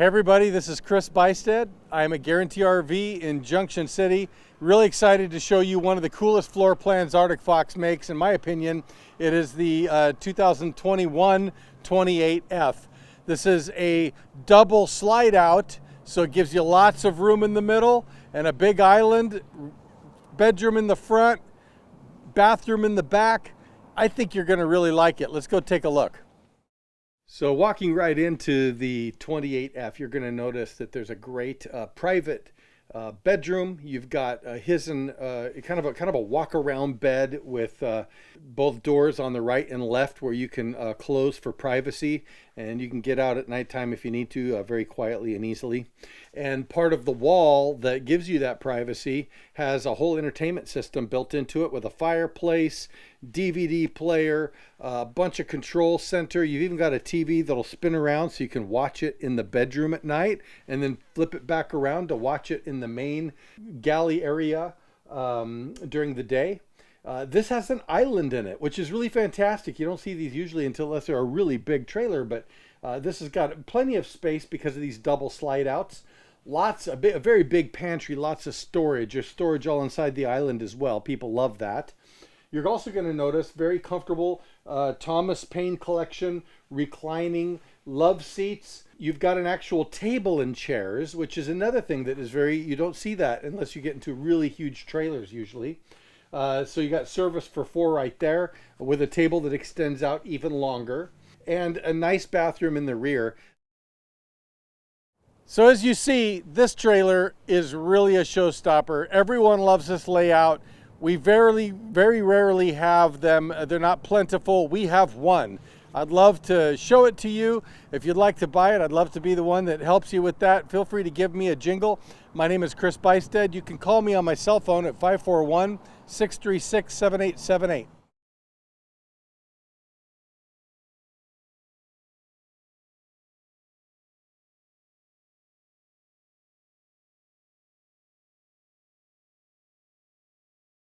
Hey everybody, this is Chris Bystead. I'm at Guarantee RV in Junction City. Really excited to show you one of the coolest floor plans Arctic Fox makes. In my opinion, it is the 2021 28F. This is a double slide out, so it gives you lots of room in the middle and a big island, bedroom in the front, bathroom in the back. I think you're gonna really like it. Let's go take a look. So walking right into the 28F, you're going to notice that there's a great private bedroom. You've got kind of a walk around bed with both doors on the right and left where you can close for privacy, and you can get out at nighttime if you need to very quietly and easily. And part of the wall that gives you that privacy has a whole entertainment system built into it with a fireplace, DVD player, a bunch of control center. You've even got a TV that'll spin around so you can watch it in the bedroom at night and then flip it back around to watch it in the main galley area during the day. This has an island in it, which is really fantastic. You don't see these usually unless they're a really big trailer, but this has got plenty of space because of these double slide outs. A very big pantry, lots of storage. There's storage all inside the island as well. People love that. You're also going to notice very comfortable Thomas Paine collection, reclining love seats. You've got an actual table and chairs, which is another thing that is you don't see that unless you get into really huge trailers usually. So you got service for 4 right there with a table that extends out even longer and a nice bathroom in the rear. So as you see, this trailer is really a showstopper. Everyone loves this layout. We very rarely have them. They're not plentiful. We have one. I'd love to show it to you. If you'd like to buy it, I'd love to be the one that helps you with that. Feel free to give me a jingle. My name is Chris Bystead. You can call me on my cell phone at 541-636-7878.